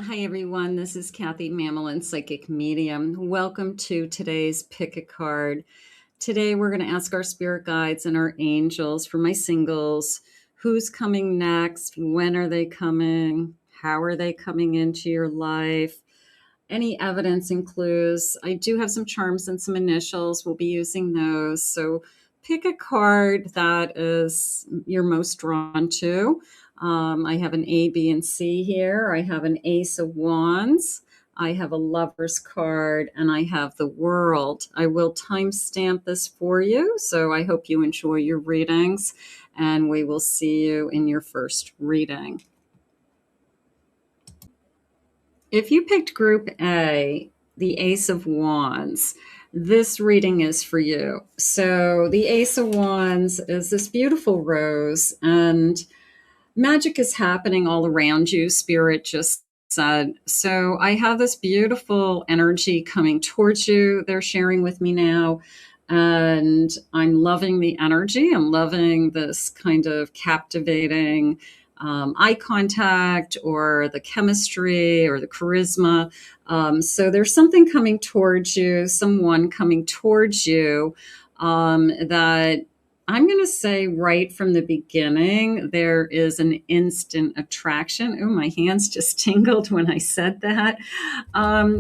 Hi, everyone. This is Kathy Mamolen, Psychic Medium. Welcome to today's Pick a Card. Today, we're going to ask our spirit guides and our angels for my singles. Who's coming next? When are they coming? How are they coming into your life? Any evidence and clues? I do have some charms and some initials. We'll be using those. So pick a card that is you're most drawn to. I have an A, B, and C here. I have an Ace of Wands. I have a Lover's card, and I have the World. I will timestamp this for you, so I hope you enjoy your readings, and we will see you in your first reading. If you picked Group A, the Ace of Wands, this reading is for you. So the Ace of Wands is this beautiful rose, and magic is happening all around you, Spirit just said. So I have this beautiful energy coming towards you. They're sharing with me now. And I'm loving the energy. I'm loving this kind of captivating eye contact or the chemistry or the charisma. So there's something coming towards you, someone coming towards you that I'm going to say right from the beginning, there is an instant attraction. Oh, my hands just tingled when I said that.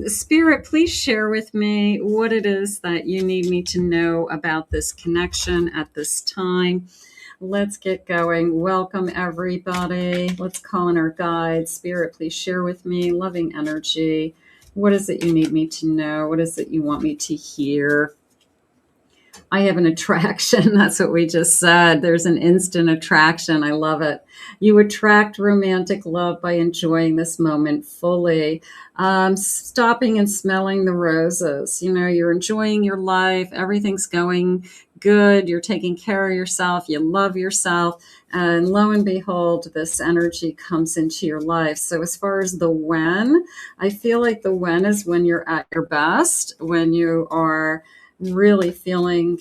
Spirit, please share with me what it is that you need me to know about this connection at this time. Let's get going. Welcome, everybody. Let's call in our guide. Spirit, please share with me. Loving energy. What is it you need me to know? What is it you want me to hear? I have an attraction. That's what we just said. There's an instant attraction. I love it. You attract romantic love by enjoying this moment fully. Stopping and smelling the roses. You know, you're enjoying your life. Everything's going good. You're taking care of yourself. You love yourself. And lo and behold, this energy comes into your life. So as far as the when, I feel like the when is when you're at your best, when you are really feeling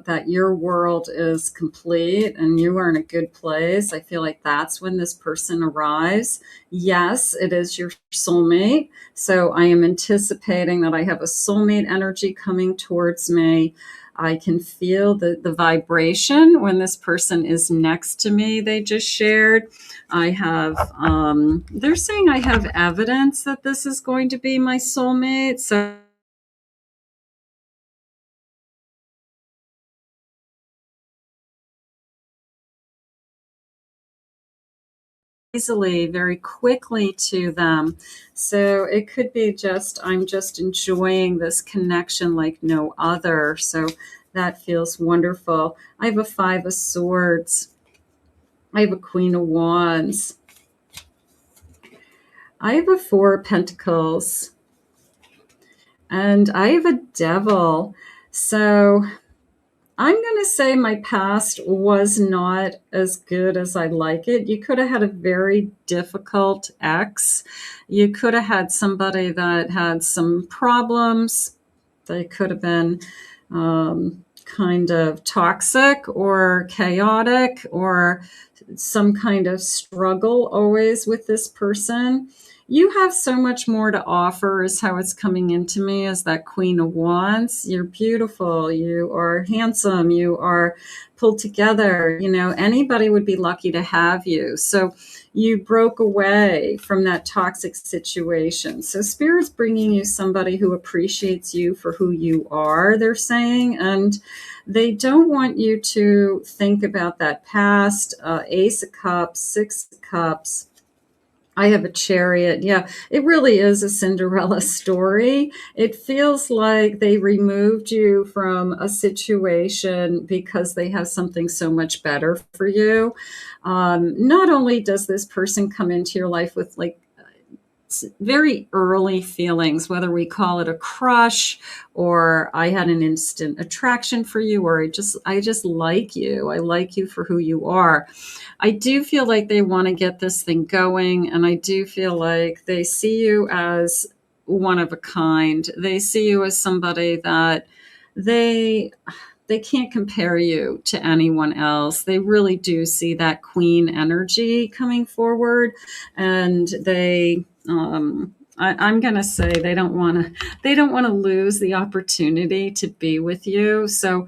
that your world is complete and you are in a good place. I feel like that's when this person arrives. Yes, it is your soulmate. So I am anticipating that I have a soulmate energy coming towards me. I can feel the vibration when this person is next to me. They just shared. I have, they're saying I have evidence that this is going to be my soulmate. So easily, very quickly to them. So it could be just, I'm just enjoying this connection like no other. So that feels wonderful. I have a Five of Swords. I have a Queen of Wands. I have a Four of Pentacles. And I have a Devil. So I'm going to say my past was not as good as I like it. You could have had a very difficult ex. You could have had somebody that had some problems. They could have been kind of toxic or chaotic or some kind of struggle always with this person. You have so much more to offer is how it's coming into me as that Queen of Wands. You're beautiful. You are handsome. You are pulled together. You know, anybody would be lucky to have you. So you broke away from that toxic situation. So Spirit's bringing you somebody who appreciates you for who you are, they're saying. And they don't want you to think about that past. Ace of Cups, Six of Cups. I have a Chariot. Yeah, it really is a Cinderella story. It feels like they removed you from a situation because they have something so much better for you. Not only does this person come into your life with like very early feelings, whether we call it a crush or I had an instant attraction for you, or I just like you. I like you for who you are. I do feel like they want to get this thing going, and I do feel like they see you as one of a kind. They see you as somebody that they can't compare you to anyone else. They really do see that queen energy coming forward, and they I'm going to say they don't want to lose the opportunity to be with you. So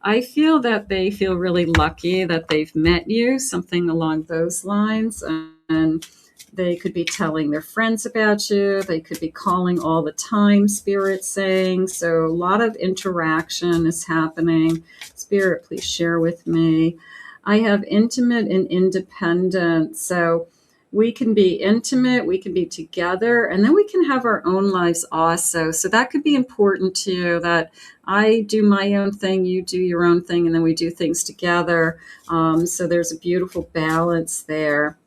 I feel that they feel really lucky that they've met you, something along those lines. And they could be telling their friends about you. They could be calling all the time, Spirit saying. So a lot of interaction is happening. Spirit, please share with me. I have intimate and independent. So we can be intimate, we can be together, and then we can have our own lives also. So that could be important too, that I do my own thing, you do your own thing, and then we do things together. So there's a beautiful balance there.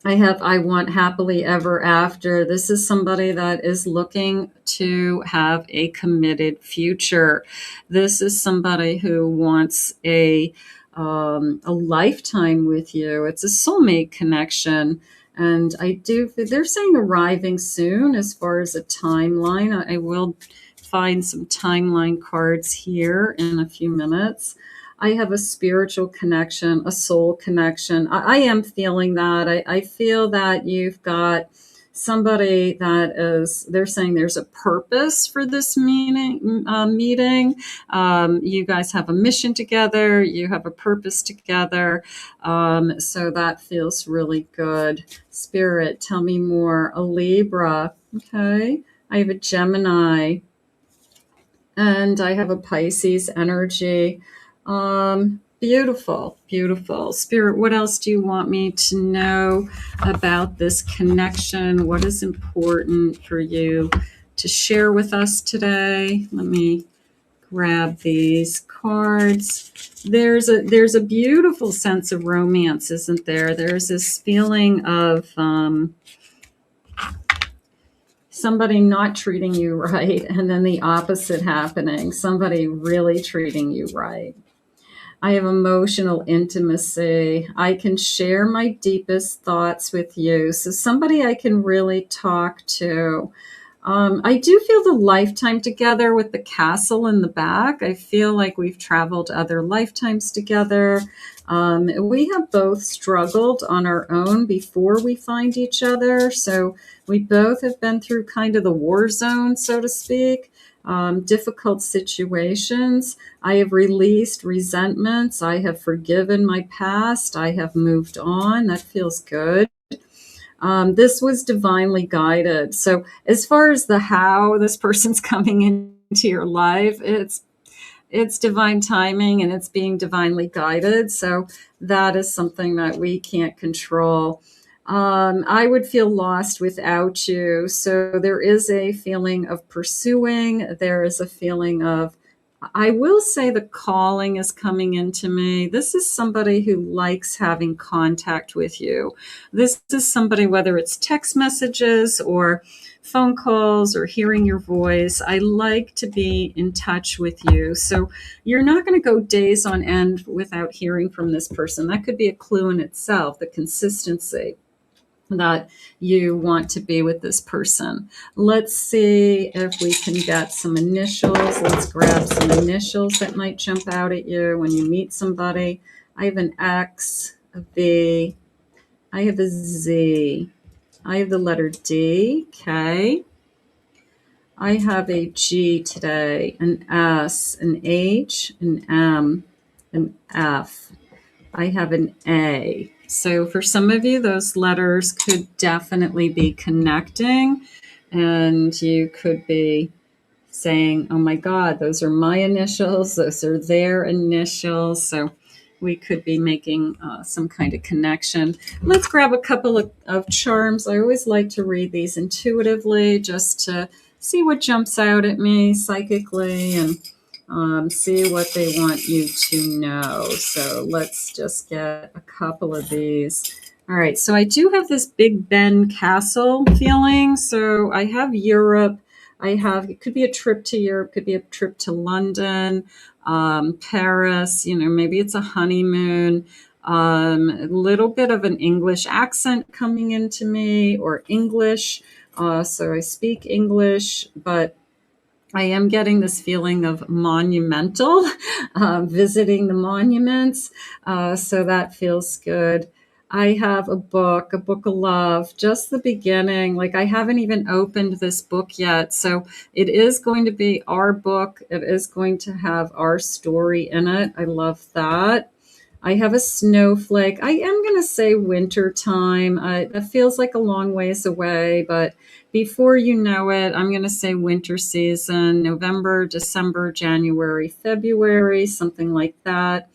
I want happily ever after. This is somebody that is looking to have a committed future. This is somebody who wants a lifetime with you. It's a soulmate connection. And they're saying arriving soon as far as a timeline. I will find some timeline cards here in a few minutes. I have a spiritual connection, a soul connection. I am feeling that. I feel that you've got somebody that is, they're saying there's a purpose for this meeting. You guys have a mission together. You have a purpose together. So that feels really good. Spirit, tell me more. A Libra. Okay. I have a Gemini. And I have a Pisces energy. Beautiful, beautiful. Spirit, what else do you want me to know about this connection? What is important for you to share with us today? Let me grab these cards. There's a beautiful sense of romance, isn't there? There's this feeling of somebody not treating you right, and then the opposite happening, somebody really treating you right. I have emotional intimacy. I can share my deepest thoughts with you. So somebody I can really talk to. I do feel the lifetime together with the castle in the back. I feel like we've traveled other lifetimes together. We have both struggled on our own before we find each other. So we both have been through kind of the war zone, so to speak, difficult situations. I have released resentments. I have forgiven my past. I have moved on. That feels good. This was divinely guided. So as far as the how this person's coming into your life, it's divine timing and it's being divinely guided. So that is something that we can't control. I would feel lost without you. So there is a feeling of pursuing. There is a feeling of, I will say the calling is coming into me. This is somebody who likes having contact with you. This is somebody, whether it's text messages or phone calls or hearing your voice, I like to be in touch with you. So you're not going to go days on end without hearing from this person. That could be a clue in itself, the consistency that you want to be with this person. Let's see if we can get some initials. Let's grab some initials that might jump out at you when you meet somebody. I have an X, a V, I have a Z, I have the letter D, K, I have a G today, an S, an H, an M, an F. I have an A. So for some of you, those letters could definitely be connecting, and you could be saying, oh my God, those are my initials, those are their initials. So we could be making some kind of connection. Let's grab a couple of charms. I always like to read these intuitively just to see what jumps out at me psychically and see what they want you to know. So let's just get a couple of these. All right, so I do have this Big Ben castle feeling. So I have Europe. It could be a trip to Europe, could be a trip to London, Paris, maybe it's a honeymoon, a little bit of an English accent coming into me, or English. So I speak English, but I am getting this feeling of monumental, visiting the monuments. So that feels good. I have a book of love, just the beginning. Like I haven't even opened this book yet. So it is going to be our book. It is going to have our story in it. I love that. I have a snowflake. I am going to say winter time. That feels like a long ways away, but before you know it, I'm going to say winter season, November, December, January, February, something like that.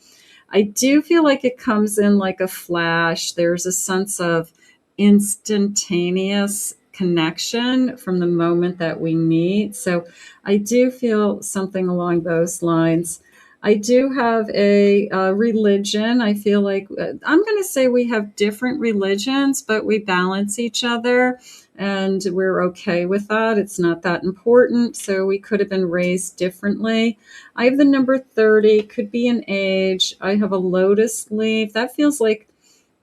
I do feel like it comes in like a flash. There's a sense of instantaneous connection from the moment that we meet. So I do feel something along those lines. I do have a religion. I feel like I'm going to say we have different religions, but we balance each other and we're okay with that. It's not that important. So we could have been raised differently. I have the number 30, could be an age. I have a lotus leaf. That feels like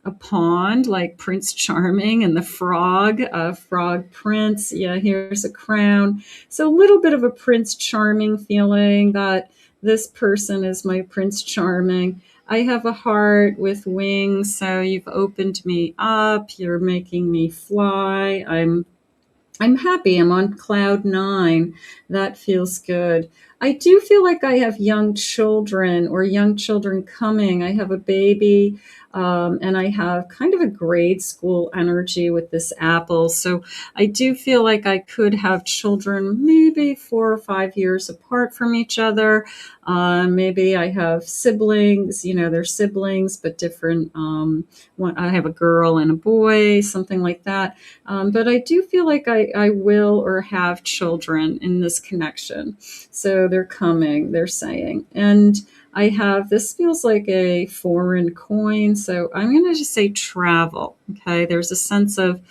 a pond, like Prince Charming and the frog, frog prince. Yeah, here's a crown. So a little bit of a Prince Charming feeling that this person is my Prince Charming. I have a heart with wings, so you've opened me up. You're making me fly. I'm happy. I'm on cloud nine. That feels good. I do feel like I have young children or young children coming. I have a baby, and I have kind of a grade school energy with this apple. So I do feel like I could have children maybe 4 or 5 years apart from each other. Maybe I have siblings, they're siblings, but different. I have a girl and a boy, something like that. But I do feel like I will or have children in this connection. So they're coming, they're saying. And I have, this feels like a foreign coin. So I'm going to just say travel. Okay. There's a sense of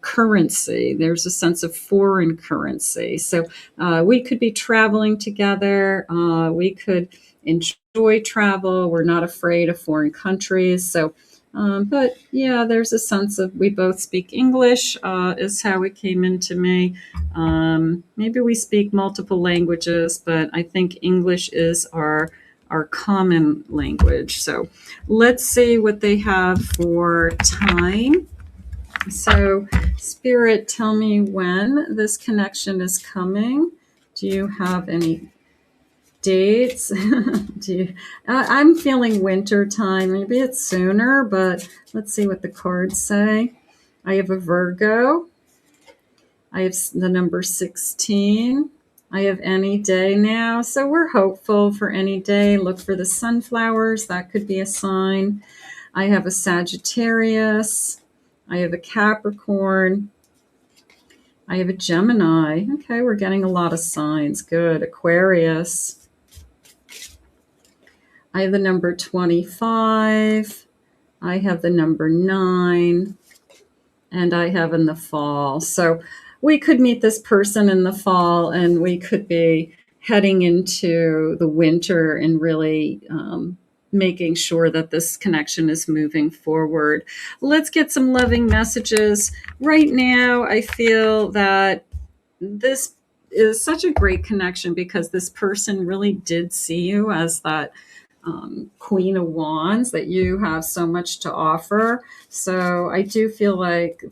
currency. There's a sense of foreign currency. So we could be traveling together. We could enjoy travel. We're not afraid of foreign countries. So but yeah, there's a sense of we both speak English, is how it came into me. Maybe we speak multiple languages, but I think English is our common language. So let's see what they have for time. So, Spirit, tell me when this connection is coming. Do you have any dates? I'm feeling winter time. Maybe it's sooner, but let's see what the cards say. I have a Virgo. I have the number 16. I have any day now. So we're hopeful for any day. Look for the sunflowers. That could be a sign. I have a Sagittarius. I have a Capricorn. I have a Gemini. Okay, we're getting a lot of signs. Good. Aquarius. I have the number 25. I have the number 9. And I have in the fall. So we could meet this person in the fall and we could be heading into the winter and really making sure that this connection is moving forward. Let's get some loving messages. Right now, I feel that this is such a great connection because this person really did see you as that Queen of Wands, that you have so much to offer. So I do feel like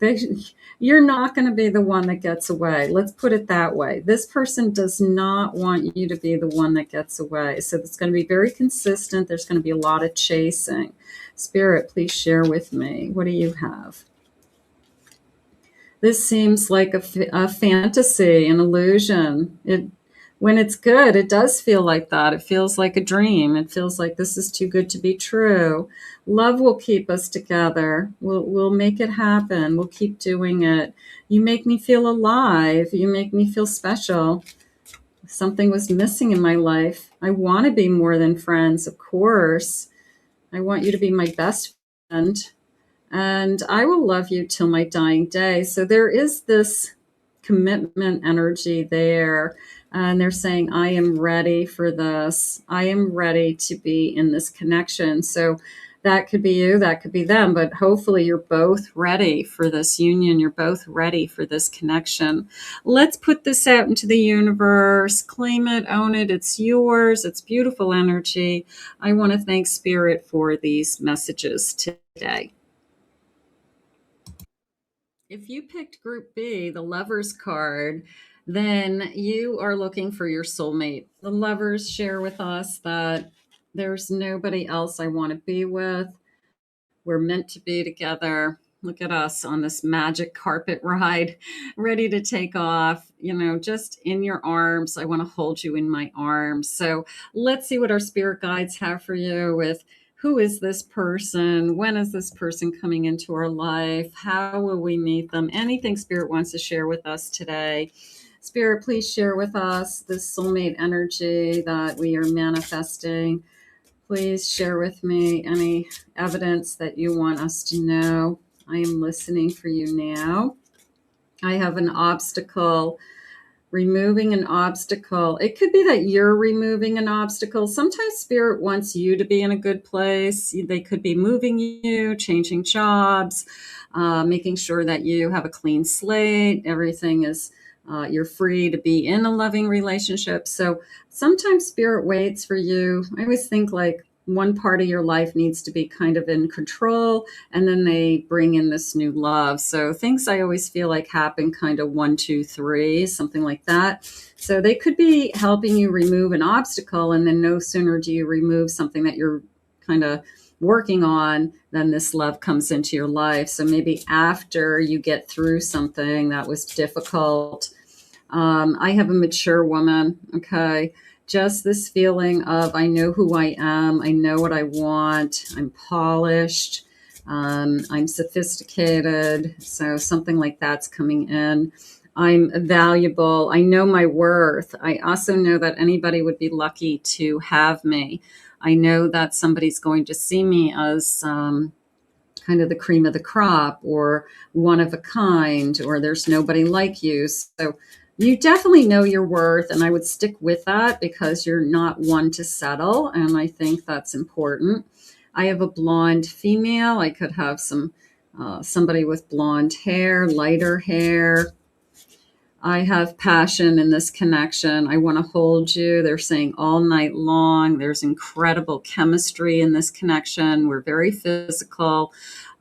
you're not going to be the one that gets away. Let's put it that way. This person does not want you to be the one that gets away. So it's going to be very consistent. There's going to be a lot of chasing. Spirit, please share with me. What do you have? This seems like a fantasy, an illusion. When it's good, it does feel like that. It feels like a dream. It feels like this is too good to be true. Love will keep us together. We'll make it happen. We'll keep doing it. You make me feel alive. You make me feel special. Something was missing in my life. I want to be more than friends, of course. I want you to be my best friend. And I will love you till my dying day. So there is this commitment energy there. And they're saying, I am ready for this. I am ready to be in this connection. So that could be you, that could be them. But hopefully you're both ready for this union. You're both ready for this connection. Let's put this out into the universe. Claim it, own it. It's yours. It's beautiful energy. I want to thank Spirit for these messages today. If you picked Group B, the Lovers card, then you are looking for your soulmate. The Lovers share with us that there's nobody else I want to be with. We're meant to be together. Look at us on this magic carpet ride, ready to take off, just in your arms. I want to hold you in my arms. So let's see what our spirit guides have for you with who is this person? When is this person coming into our life? How will we meet them? Anything Spirit wants to share with us today. Spirit, please share with us this soulmate energy that we are manifesting. Please share with me any evidence that you want us to know. I am listening for you now. I have an obstacle, removing an obstacle. It could be that you're removing an obstacle. Sometimes Spirit wants you to be in a good place. They could be moving you, changing jobs, making sure that you have a clean slate. Everything is you're free to be in a loving relationship. So sometimes Spirit waits for you. I always think like one part of your life needs to be kind of in control, and then they bring in this new love. So things I always feel like happen kind of 1, 2, 3, something like that. So they could be helping you remove an obstacle, and then no sooner do you remove something that you're kind of working on, then this love comes into your life. So maybe after you get through something that was difficult. I have a mature woman, okay? Just this feeling of I know who I am, I know what I want, I'm polished, I'm sophisticated. So something like that's coming in. I'm valuable. I know my worth. I also know that anybody would be lucky to have me. I know that somebody's going to see me as kind of the cream of the crop or one of a kind, or there's nobody like you. So you definitely know your worth, and I would stick with that because you're not one to settle, and I think that's important. I have a blonde female. I could have somebody with blonde hair, lighter hair. I have passion in this connection. I want to hold you. They're saying all night long. There's incredible chemistry in this connection. We're very physical.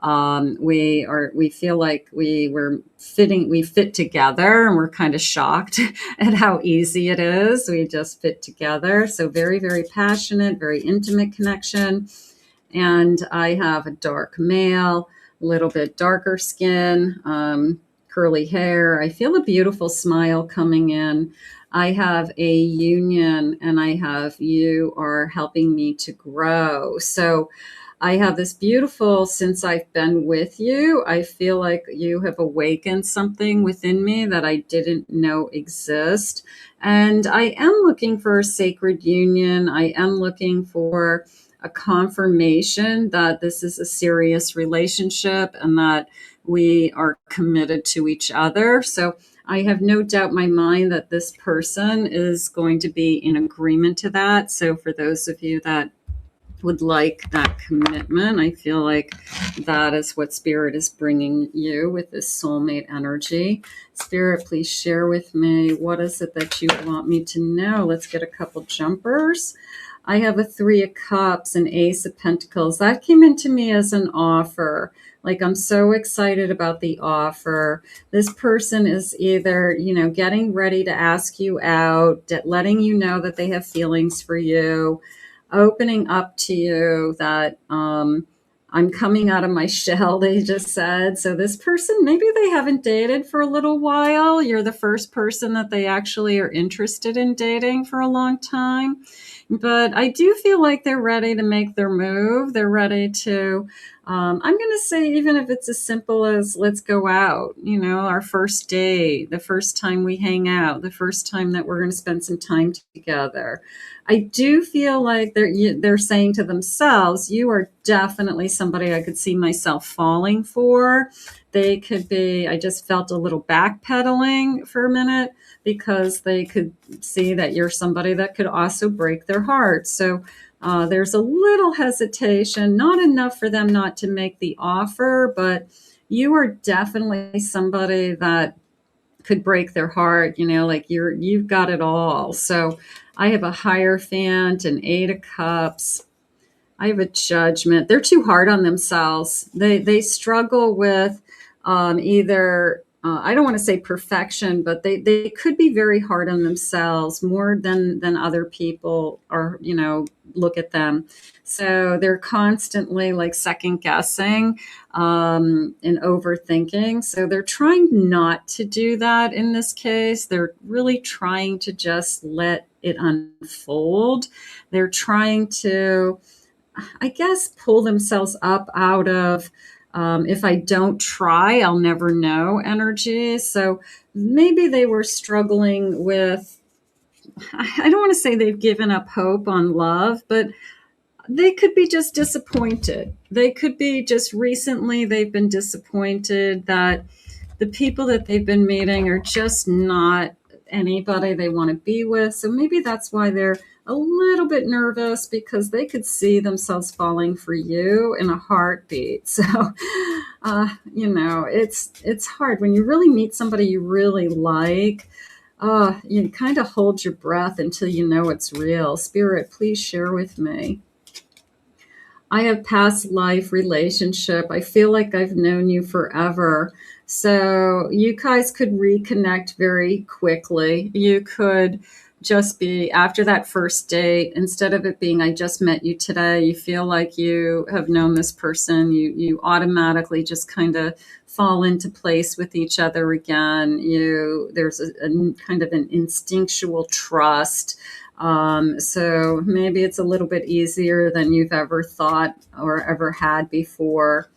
We feel like we fit together, and we're kind of shocked at how easy it is. We just fit together. So very, very passionate, very intimate connection. And I have a dark male, a little bit darker skin, curly hair. I feel a beautiful smile coming in. I have a union, and I have you are helping me to grow. So I have this beautiful, since I've been with you, I feel like you have awakened something within me that I didn't know exist. And I am looking for a sacred union. I am looking for a confirmation that this is a serious relationship and that we are committed to each other. So I have no doubt in my mind that this person is going to be in agreement to that. So for those of you that would like that commitment, I feel like that is what Spirit is bringing you with this soulmate energy. Spirit, please share with me, what is it that you want me to know? Let's get a couple jumpers. I have a 3 of Cups and Ace of Pentacles. That came into me as an offer. Like, I'm so excited about the offer. This person is either, getting ready to ask you out, letting you know that they have feelings for you, opening up to you that I'm coming out of my shell, they just said. So this person, maybe they haven't dated for a little while. You're the first person that they actually are interested in dating for a long time. But I do feel like they're ready to make their move. They're ready to, I'm going to say, even if it's as simple as let's go out, our first date, the first time we hang out, the first time that we're going to spend some time together. I do feel like they're saying to themselves, you are definitely somebody I could see myself falling for. They could be, I just felt a little backpedaling for a minute because they could see that you're somebody that could also break their heart. So there's a little hesitation, not enough for them not to make the offer, but you are definitely somebody that could break their heart, like you've got it all. So I have a Hierophant, an 8 of Cups. I have a Judgment. They're too hard on themselves. They struggle with either I don't want to say perfection, but they could be very hard on themselves more than other people are, look at them. So they're constantly like second guessing and overthinking. So they're trying not to do that in this case. They're really trying to just let it unfold. They're trying to, I guess, pull themselves up out of if I don't try, I'll never know energy. So maybe they were struggling with, I don't want to say they've given up hope on love, but they could be just disappointed. They could be just recently they've been disappointed that the people that they've been meeting are just not anybody they want to be with. So maybe that's why they're a little bit nervous, because they could see themselves falling for you in a heartbeat. So, it's hard when you really meet somebody you really like. You kind of hold your breath until you know it's real. Spirit, please share with me. I have past life relationship. I feel like I've known you forever. So you guys could reconnect very quickly. You could just be after that first date, instead of it being, I just met you today, you feel like you have known this person. You automatically just kind of fall into place with each other again. There's a kind of an instinctual trust. So maybe it's a little bit easier than you've ever thought or ever had before.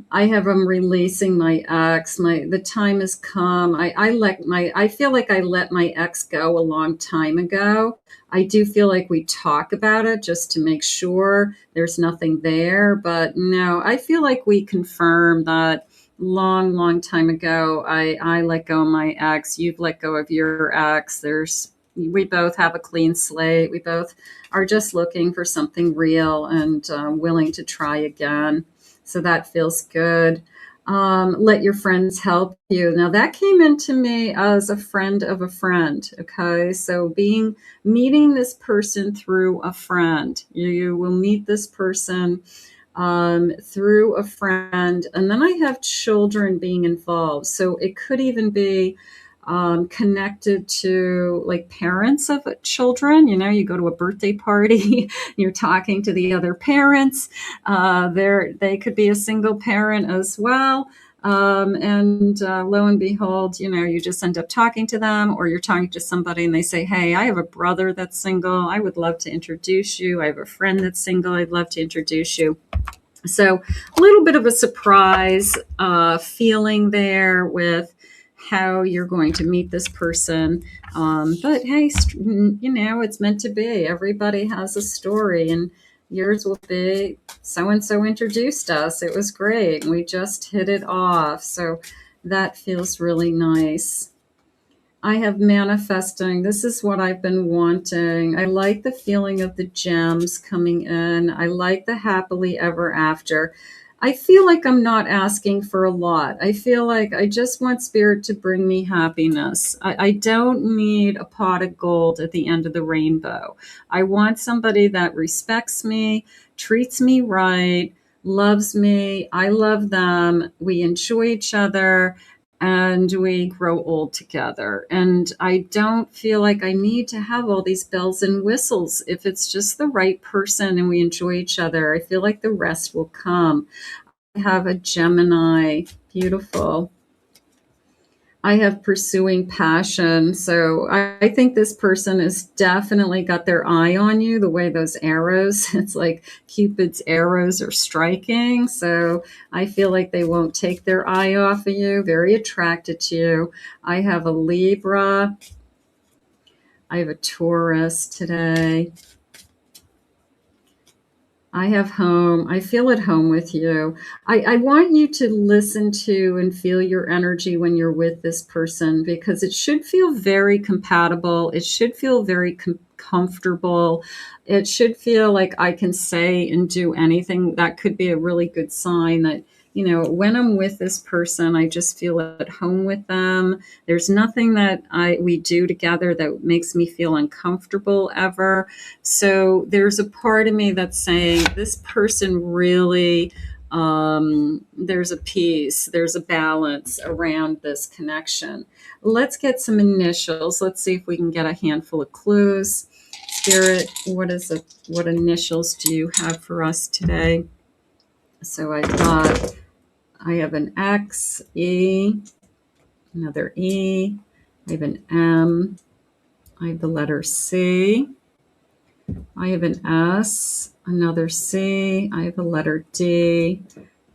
I have releasing my ex. The time has come. I feel like I let my ex go a long time ago. I do feel like we talk about it just to make sure there's nothing there. But no, I feel like we confirmed that long time ago. I let go of my ex. You've let go of your ex. We both have a clean slate. We both are just looking for something real and willing to try again. So that feels good. Let your friends help you. Now that came into me as a friend of a friend. Okay. So meeting this person through a friend, you will meet this person through a friend. And then I have children being involved. So it could even be connected to like parents of children. You go to a birthday party, you're talking to the other parents. They could be a single parent as well. And lo and behold, you just end up talking to them, or you're talking to somebody and they say, hey, I have a brother that's single. I would love to introduce you. I have a friend that's single. I'd love to introduce you. So a little bit of a surprise feeling there with how you're going to meet this person. But hey, it's meant to be. Everybody has a story, and yours will be so-and-so introduced us. It was great. We just hit it off. So that feels really nice. I have manifesting. This is what I've been wanting. I like the feeling of the gems coming in. I like the happily ever after. I feel like I'm not asking for a lot. I feel like I just want spirit to bring me happiness. I don't need a pot of gold at the end of the rainbow. I want somebody that respects me, treats me right, loves me. I love them. We enjoy each other and we grow old together. And I don't feel like I need to have all these bells and whistles. If it's just the right person and we enjoy each other, I feel like the rest will come. I have a Gemini. Beautiful. I have pursuing passion. So I think this person has definitely got their eye on you, the way those arrows, it's like Cupid's arrows are striking. So I feel like they won't take their eye off of you, very attracted to you. I have a Libra. I have a Taurus today. I have home. I feel at home with you. I want you to listen to and feel your energy when you're with this person, because it should feel very compatible. It should feel very comfortable. It should feel like I can say and do anything. That could be a really good sign that, when I'm with this person, I just feel at home with them. There's nothing that we do together that makes me feel uncomfortable ever. So there's a part of me that's saying this person really There's a peace, there's a balance around this connection. Let's get some initials. Let's see if we can get a handful of clues. Spirit, what initials do you have for us today? So I have an X, E, another E, I have an M, I have the letter C, I have an S, another C, I have a letter D,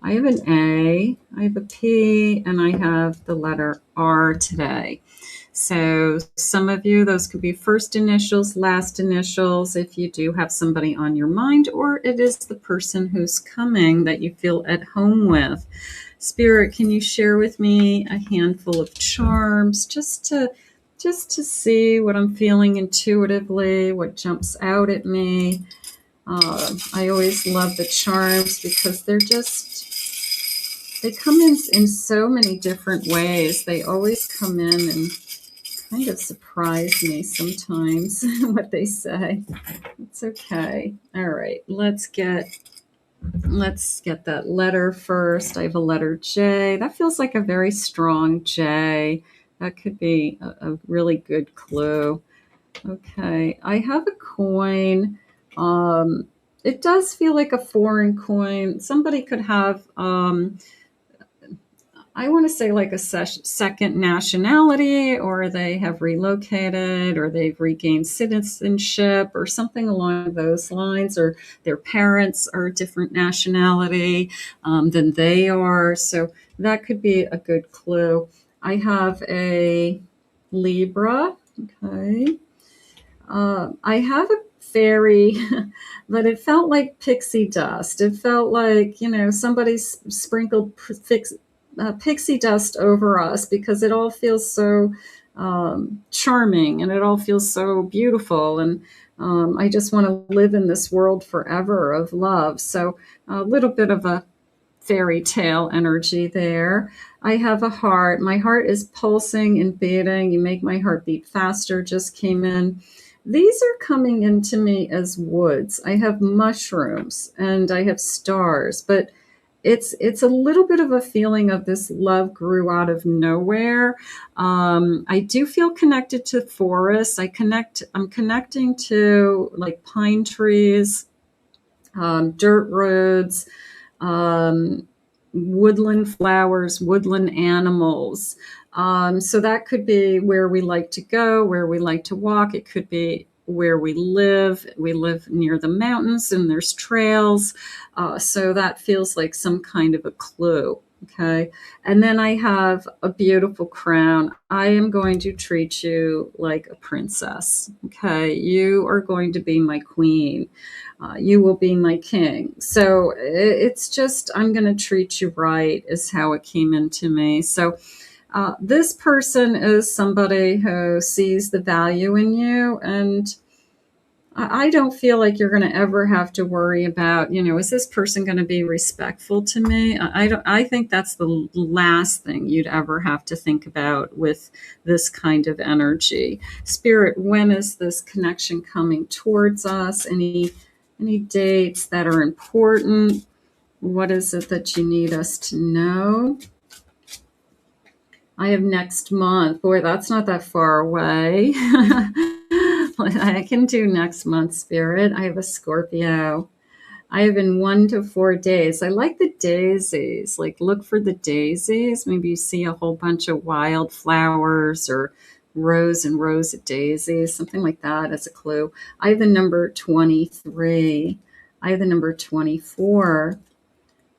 I have an A, I have a P, and I have the letter R today. So some of you, those could be first initials, last initials, if you do have somebody on your mind, or it is the person who's coming that you feel at home with. Spirit, can you share with me a handful of charms just to see what I'm feeling intuitively, what jumps out at me? I always love the charms because they come in so many different ways. They always come in and kind of surprise me sometimes what they say. It's okay. All right, let's get that letter first. I have a letter J. That feels like a very strong J. That could be a really good clue. Okay, I have a coin. It does feel like a foreign coin. Somebody could have I want to say like a second nationality, or they have relocated, or they've regained citizenship, or something along those lines, or their parents are a different nationality than they are. So that could be a good clue. I have a Libra. Okay. I have a fairy, but it felt like pixie dust. It felt like, somebody sprinkled pixie dust over us because it all feels so charming and it all feels so beautiful. And I just want to live in this world forever of love. So a little bit of a fairy tale energy there. I have a heart. My heart is pulsing and beating. You make my heart beat faster just came in. These are coming into me as woods. I have mushrooms and I have stars, but it's a little bit of a feeling of this love grew out of nowhere. I do feel connected to forests. I'm connecting to like pine trees, dirt roads, woodland flowers, woodland animals. So that could be where we like to go, where we like to walk. It could be where we live. We live near the mountains and there's trails. So that feels like some kind of a clue. Okay. And then I have a beautiful crown. I am going to treat you like a princess. Okay. You are going to be my queen. You will be my king. So it's just, I'm going to treat you right is how it came into me. So this person is somebody who sees the value in you, and I don't feel like you're going to ever have to worry about, is this person going to be respectful to me? I think that's the last thing you'd ever have to think about with this kind of energy. Spirit, when is this connection coming towards us? Any dates that are important? What is it that you need us to know? I have next month. Boy, that's not that far away. I can do next month, Spirit. I have a Scorpio. I have in 1 to 4 days. I like the daisies. Like, look for the daisies. Maybe you see a whole bunch of wildflowers or rows and rows of daisies, something like that as a clue. I have the number 23. I have the number 24.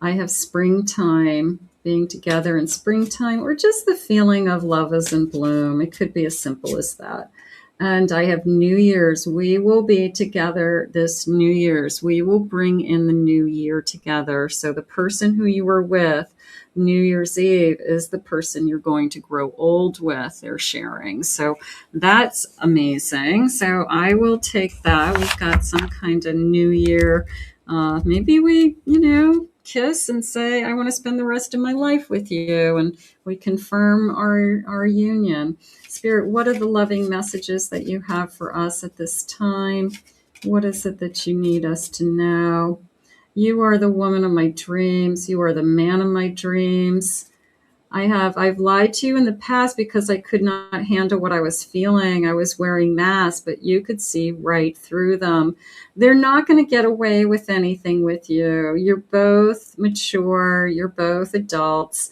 I have springtime, being together in springtime, or just the feeling of love is in bloom. It could be as simple as that. And I have New Year's. We will be together this New Year's. We will bring in the new year together. So the person who you were with New Year's Eve is the person you're going to grow old with, they're sharing. So that's amazing. So I will take that. We've got some kind of new year. Maybe we, kiss and say, I want to spend the rest of my life with you. And we confirm our union. Spirit, what are the loving messages that you have for us at this time? What is it that you need us to know? You are the woman of my dreams. You are the man of my dreams. I've lied to you in the past because I could not handle what I was feeling. I was wearing masks, but you could see right through them. They're not going to get away with anything with you. You're both mature. You're both adults.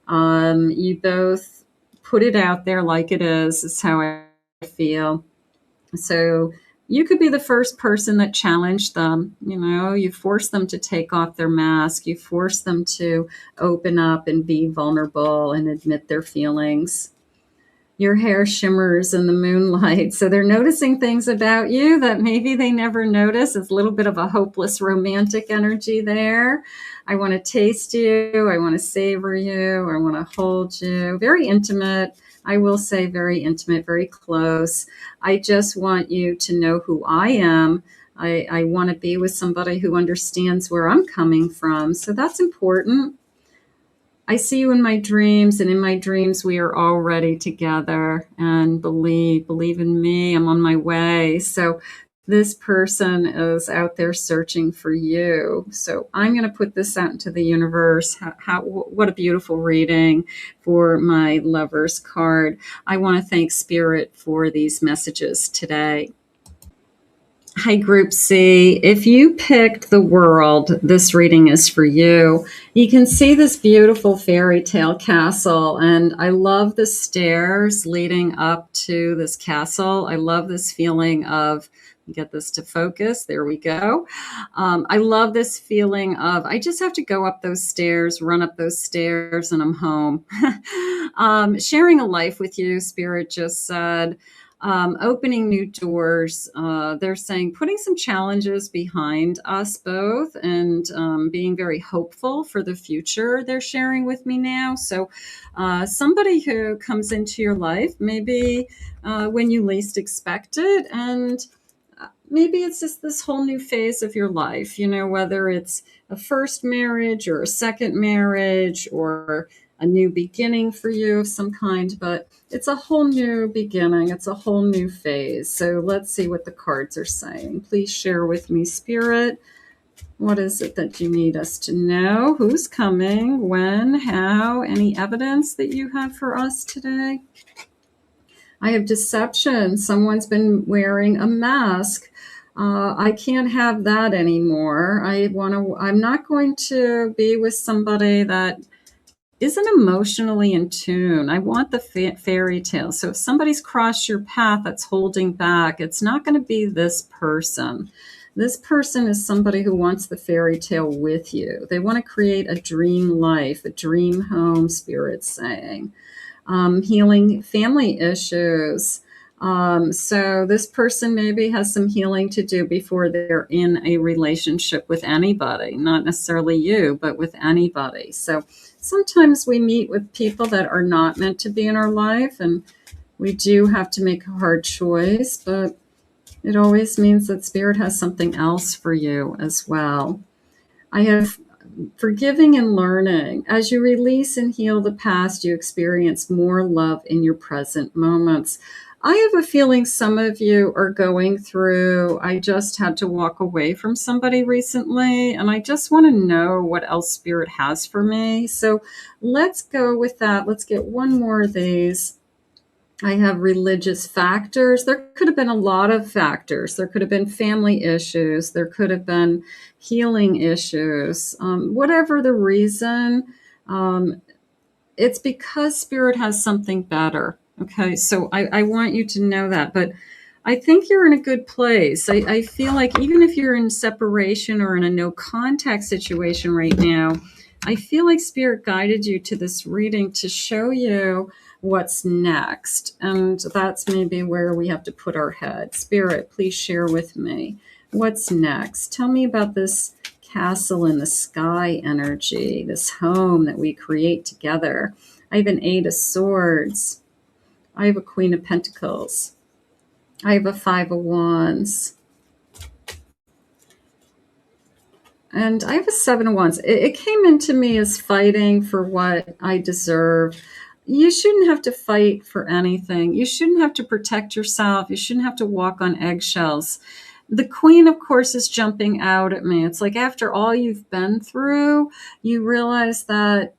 You both put it out there like it is how I feel. So you could be the first person that challenged them. You force them to take off their mask. You force them to open up and be vulnerable and admit their feelings. Your hair shimmers in the moonlight. So they're noticing things about you that maybe they never notice. It's a little bit of a hopeless romantic energy there. I want to taste you. I want to savor you. I want to hold you. Very intimate. I will say very intimate, very close. I just want you to know who I am. I want to be with somebody who understands where I'm coming from. So that's important. I see you in my dreams, and in my dreams we are already together. And believe in me, I'm on my way. So this person is out there searching for you. So I'm going to put this out into the universe. What a beautiful reading for my lover's card. I want to thank Spirit for these messages today. Hi, Group C. If you picked the world, this reading is for you. You can see this beautiful fairy tale castle, and I love the stairs leading up to this castle. I love this feeling of, get this to focus. There we go. I love this feeling of, I just have to go up those stairs, run up those stairs, and I'm home. Sharing a life with you, Spirit just said. Opening new doors. They're saying putting some challenges behind us both and being very hopeful for the future they're sharing with me now. So somebody who comes into your life maybe when you least expect it, and maybe it's just this whole new phase of your life, whether it's a first marriage or a second marriage or a new beginning for you of some kind, but it's a whole new beginning. It's a whole new phase. So let's see what the cards are saying. Please share with me, Spirit. What is it that you need us to know? Who's coming? When? How? Any evidence that you have for us today? I have deception. Someone's been wearing a mask. I can't have that anymore. I'm not going to be with somebody that isn't emotionally in tune. I want the fairy tale. So if somebody's crossed your path that's holding back, it's not going to be this person. This person is somebody who wants the fairy tale with you. They want to create a dream life, a dream home, Spirit's saying. Healing family issues. So this person maybe has some healing to do before they're in a relationship with anybody, not necessarily you, but with anybody. So sometimes we meet with people that are not meant to be in our life, and we do have to make a hard choice, but it always means that Spirit has something else for you as well. I have forgiving and learning. As you release and heal the past, you experience more love in your present moments. I have a feeling some of you are going through, I just had to walk away from somebody recently, and I just want to know what else Spirit has for me. So let's go with that. Let's get one more of these. I have religious factors. There could have been a lot of factors. There could have been family issues. There could have been healing issues. Whatever the reason, it's because Spirit has something better. Okay, so I want you to know that. But I think you're in a good place. I feel like even if you're in separation or in a no contact situation right now, I feel like Spirit guided you to this reading to show you what's next. And that's maybe where we have to put our head. Spirit, please share with me. What's next? Tell me about this castle in the sky energy, this home that we create together. I have an 8 of Swords. I have a Queen of Pentacles. I have a 5 of Wands. And I have a 7 of Wands. It came into me as fighting for what I deserve. You shouldn't have to fight for anything. You shouldn't have to protect yourself. You shouldn't have to walk on eggshells. the Queen, of course, is jumping out at me. It's like after all you've been through, you realize that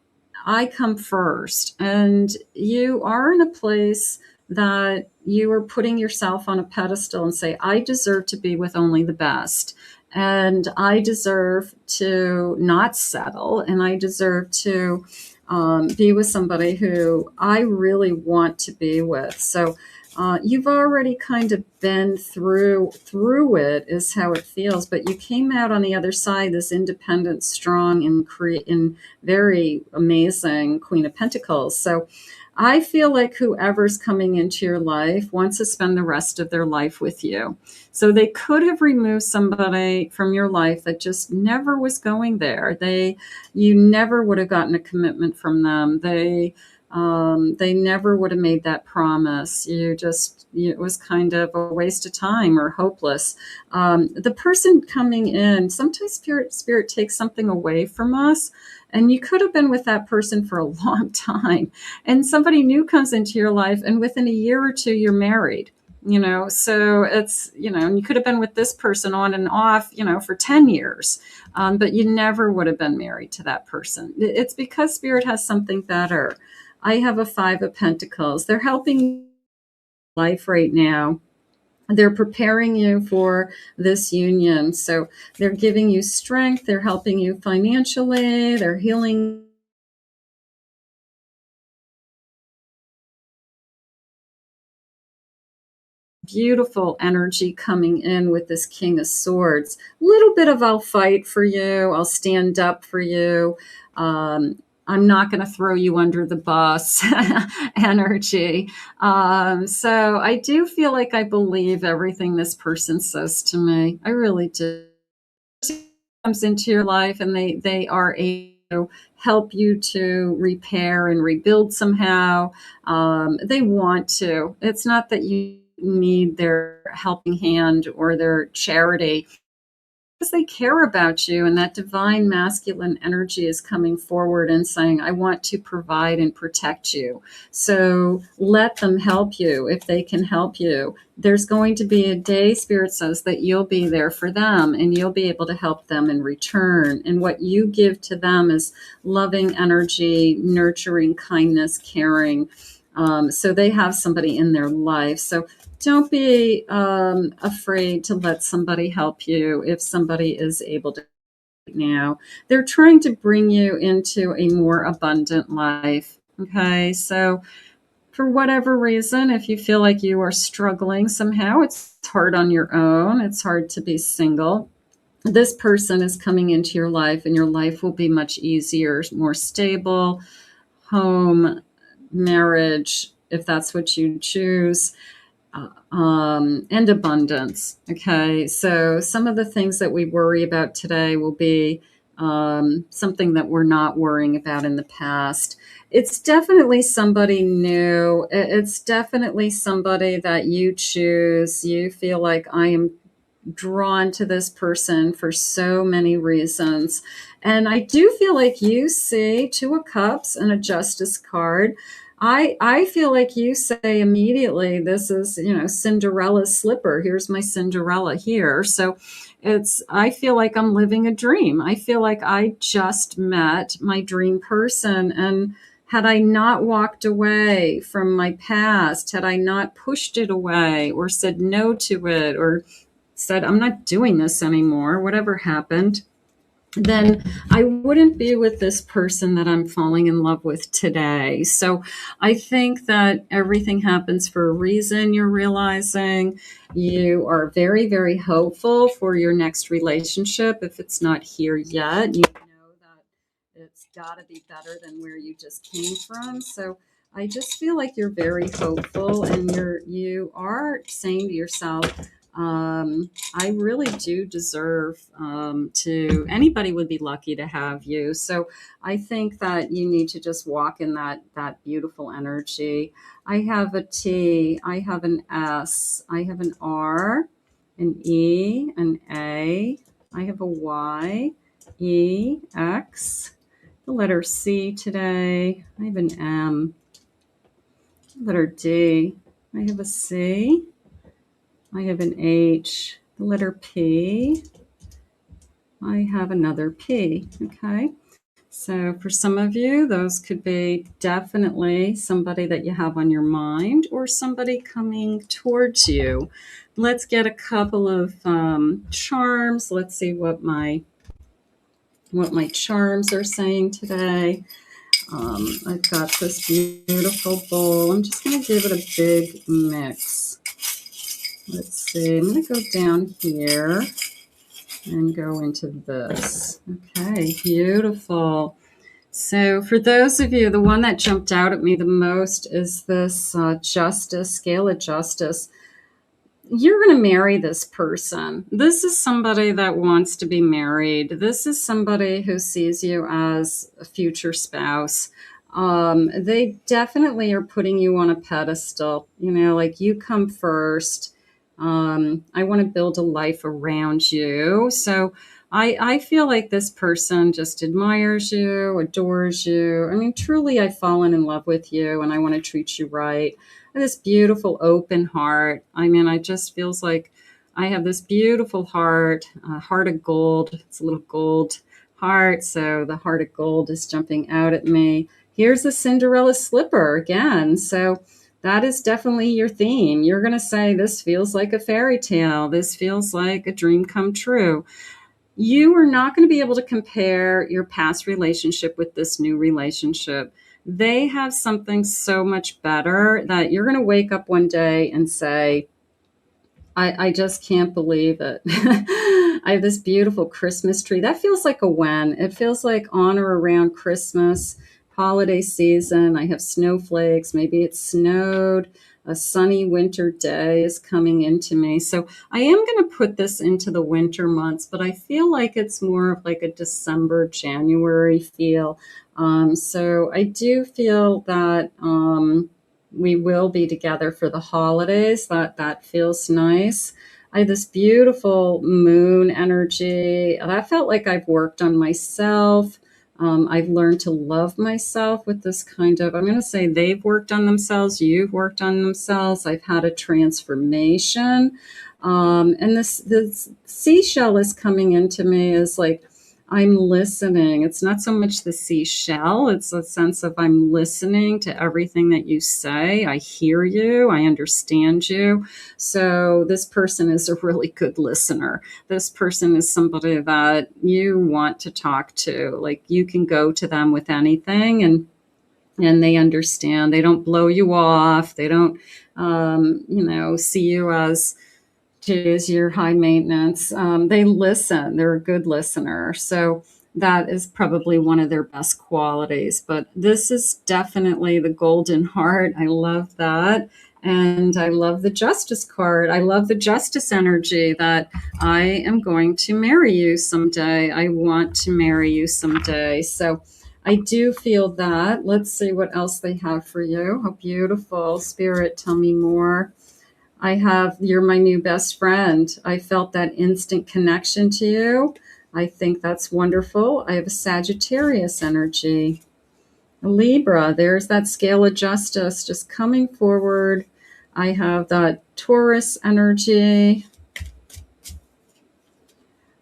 I come first, and you are in a place that you are putting yourself on a pedestal and say, I deserve to be with only the best. And I deserve to not settle, and I deserve to be with somebody who I really want to be with. So you've already kind of been through it, is how it feels. But you came out on the other side, this independent, strong, and very amazing Queen of Pentacles. So I feel like whoever's coming into your life wants to spend the rest of their life with you. So they could have removed somebody from your life that just never was going there. You never would have gotten a commitment from them. They never would have made that promise. It was kind of a waste of time or hopeless. The person coming in, sometimes spirit takes something away from us, and you could have been with that person for a long time, and somebody new comes into your life, and within a year or two, you're married. So it's, and you could have been with this person on and off, for 10 years, but you never would have been married to that person. It's because spirit has something better. I have a 5 of Pentacles. They're helping life right now. They're preparing you for this union. So they're giving you strength. They're helping you financially. They're healing. Beautiful energy coming in with this King of Swords. A little bit of I'll fight for you. I'll stand up for you. I'm not going to throw you under the bus energy. So I do feel like I believe everything this person says to me. I really do. Comes into your life, and they are able to help you to repair and rebuild somehow. They want to. It's not that you need their helping hand or their charity, because they care about you, and that divine masculine energy is coming forward and saying, I want to provide and protect you. So let them help you if they can help you. There's going to be a day, Spirit says, that you'll be there for them, and you'll be able to help them in return. And what you give to them is loving energy, nurturing, kindness, caring. So they have somebody in their life. So don't be afraid to let somebody help you if somebody is able to now. They're trying to bring you into a more abundant life. Okay, so for whatever reason, if you feel like you are struggling somehow, it's hard on your own, it's hard to be single. This person is coming into your life, and your life will be much easier, more stable, home, marriage, if that's what you choose, and abundance. Okay, so some of the things that we worry about today will be something that we're not worrying about in the past. It's definitely somebody new. It's definitely somebody that you choose. You feel like, I am drawn to this person for so many reasons. And I do feel like you see 2 of Cups and a Justice card. I feel like you say immediately, this is, Cinderella's slipper. Here's my Cinderella here. So I feel like I'm living a dream. I feel like I just met my dream person. And had I not walked away from my past, had I not pushed it away or said no to it, or said, I'm not doing this anymore, whatever happened, then I wouldn't be with this person that I'm falling in love with today. So I think that everything happens for a reason. You're realizing you are very, very hopeful for your next relationship. If it's not here yet, you know that it's got to be better than where you just came from. So I just feel like you're very hopeful, and you are saying to yourself, I really do deserve anybody would be lucky to have you. So I think that you need to just walk in that beautiful energy. I have a T, I have an S, I have an R, an E, an A, I have a Y, E, X, the letter C today. I have an M, letter D, I have a C, I have an H, the letter P. I have another P. Okay. So for some of you, those could be definitely somebody that you have on your mind or somebody coming towards you. Let's get a couple of charms. Let's see what my charms are saying today. I've got this beautiful bowl. I'm just going to give it a big mix. Let's see. I'm going to go down here and go into this. Okay, beautiful. So for those of you, the one that jumped out at me the most is this justice, scale of justice. You're going to marry this person. This is somebody that wants to be married. This is somebody who sees you as a future spouse. They definitely are putting you on a pedestal. You know, like you come first. I want to build a life around you. So I feel like this person just admires you, adores you. I mean, truly, I've fallen in love with you and I want to treat you right. This beautiful open heart. I mean, I just feels like I have this beautiful heart, heart of gold. It's a little gold heart. So the heart of gold is jumping out at me. Here's the Cinderella slipper again. So that is definitely your theme. You're going to say, this feels like a fairy tale. This feels like a dream come true. You are not going to be able to compare your past relationship with this new relationship. They have something so much better that you're going to wake up one day and say, I just can't believe it. I have this beautiful Christmas tree. That feels like a win. It feels like on or around Christmas, holiday season. I have snowflakes. Maybe it snowed. A sunny winter day is coming into me. So I am going to put this into the winter months, but I feel like it's more of like a December, January feel. So I do feel that we will be together for the holidays. That feels nice. I have this beautiful moon energy. That felt like I've worked on myself. I've learned to love myself with this kind of, I'm going to say they've worked on themselves, you've worked on themselves. I've had a transformation. And this seashell is coming into me as like, I'm listening. It's not so much the seashell. It's a sense of I'm listening to everything that you say. I hear you. I understand you. So this person is a really good listener. This person is somebody that you want to talk to. Like you can go to them with anything and they understand. They don't blow you off. They don't, see you as, geez, you're high maintenance. They listen. They're a good listener. So that is probably one of their best qualities. But this is definitely the golden heart. I love that. And I love the justice card. I love the justice energy that I am going to marry you someday. I want to marry you someday. So I do feel that. Let's see what else they have for you. How beautiful. Spirit, tell me more. I have, you're my new best friend. I felt that instant connection to you. I think that's wonderful. I have a Sagittarius energy. A Libra, there's that scale of justice just coming forward. I have that Taurus energy.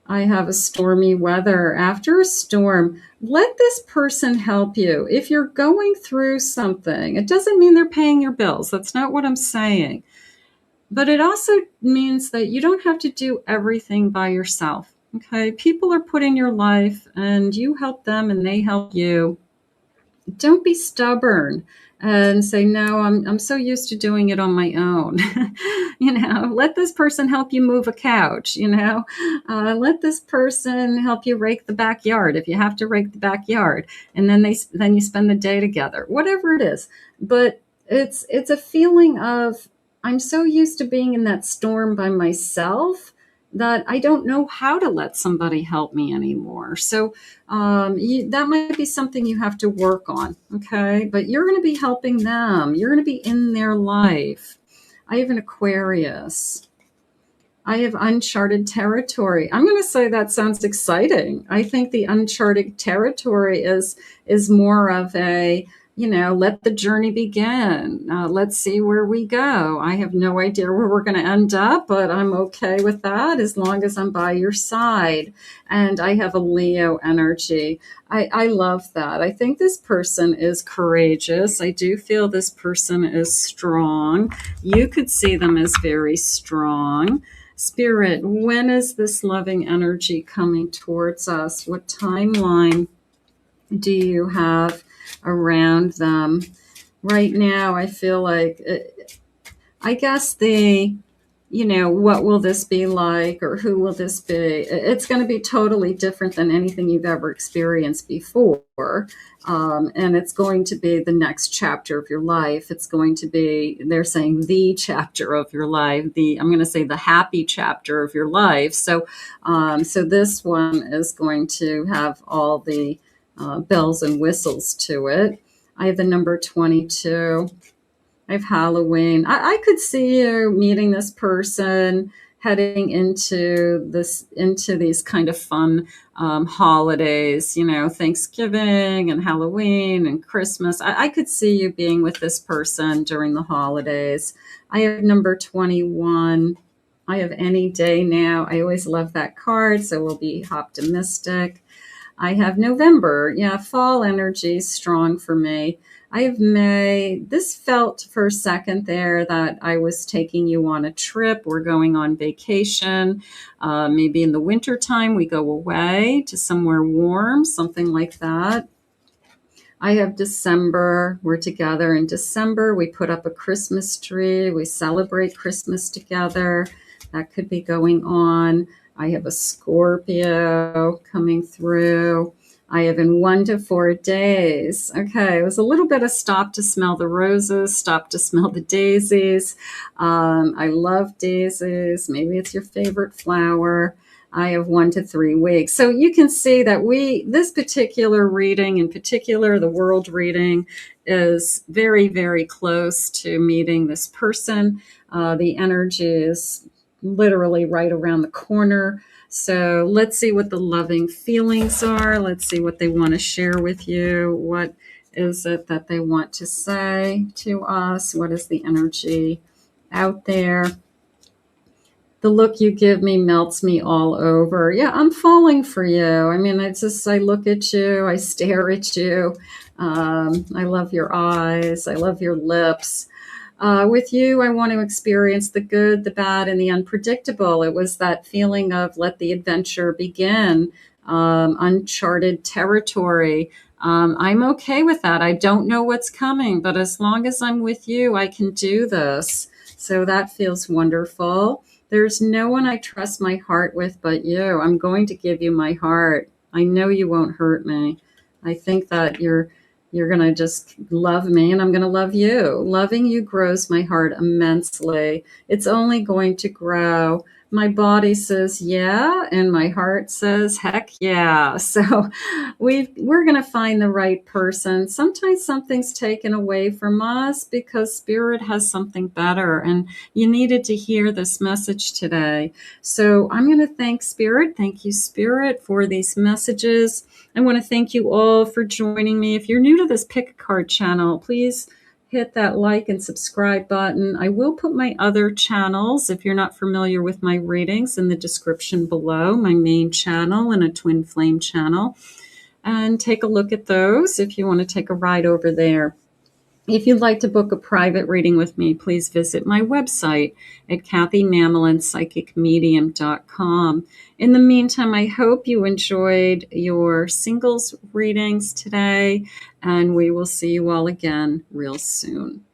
I have a stormy weather. After a storm, let this person help you. If you're going through something, it doesn't mean they're paying your bills. That's not what I'm saying. But it also means that you don't have to do everything by yourself. Okay. People are put in your life and you help them and they help you. Don't be stubborn and say, no, I'm so used to doing it on my own. Let this person help you move a couch, let this person help you rake the backyard if you have to rake the backyard. And then you spend the day together, whatever it is. But it's a feeling of, I'm so used to being in that storm by myself that I don't know how to let somebody help me anymore. So that might be something you have to work on, okay? But you're going to be helping them. You're going to be in their life. I have an Aquarius. I have uncharted territory. I'm going to say that sounds exciting. I think the uncharted territory is more of a, let the journey begin. Let's see where we go. I have no idea where we're going to end up, but I'm okay with that as long as I'm by your side. And I have a Leo energy. I love that. I think this person is courageous. I do feel this person is strong. You could see them as very strong. Spirit, when is this loving energy coming towards us? What timeline do you have around them? Right now, I feel like, I guess what will this be like, or who will this be? It's going to be totally different than anything you've ever experienced before. And it's going to be the next chapter of your life. It's going to be, they're saying, the chapter of your life. I'm going to say the happy chapter of your life. So this one is going to have all the bells and whistles to it. I have the number 22. I have Halloween. I could see you meeting this person, heading into these kind of fun holidays, Thanksgiving and Halloween and Christmas. I could see you being with this person during the holidays. I have number 21. I have Any Day Now. I always love that card, so we'll be optimistic. I have November. Yeah, fall energy is strong for me. I have May. This felt for a second there that I was taking you on a trip. We're going on vacation. Maybe in the wintertime we go away to somewhere warm, something like that. I have December. We're together in December. We put up a Christmas tree. We celebrate Christmas together. That could be going on. I have a Scorpio coming through. I have in 1 to 4 days. Okay, it was a little bit of stop to smell the roses, stop to smell the daisies. I love daisies. Maybe it's your favorite flower. I have 1 to 3 weeks. So you can see that this particular reading, in particular, the world reading, is very, very close to meeting this person. The energy is literally right around the corner. So let's see what the loving feelings are. Let's see what they want to share with you. What is it that they want to say to us? What is the energy out there? The look you give me melts me all over. Yeah, I'm falling for you. I mean, I look at you, I stare at you. I love your eyes. I love your lips. With you, I want to experience the good, the bad, and the unpredictable. It was that feeling of let the adventure begin, uncharted territory. I'm okay with that. I don't know what's coming, but as long as I'm with you, I can do this. So that feels wonderful. There's no one I trust my heart with but you. I'm going to give you my heart. I know you won't hurt me. I think that you're going to just love me and I'm going to love you. Loving you grows my heart immensely. It's only going to grow. My body says, yeah, and my heart says, heck yeah. So we're going to find the right person. Sometimes something's taken away from us because Spirit has something better, and you needed to hear this message today. So I'm going to thank Spirit. Thank you, Spirit, for these messages. I want to thank you all for joining me. If you're new to this Pick a Card channel, please hit that like and subscribe button. I will put my other channels, if you're not familiar with my readings, in the description below, my main channel and a Twin Flame channel. And take a look at those if you want to take a ride over there. If you'd like to book a private reading with me, please visit my website at KathyMamolenPsychicMedium.com. In the meantime, I hope you enjoyed your singles readings today, and we will see you all again real soon.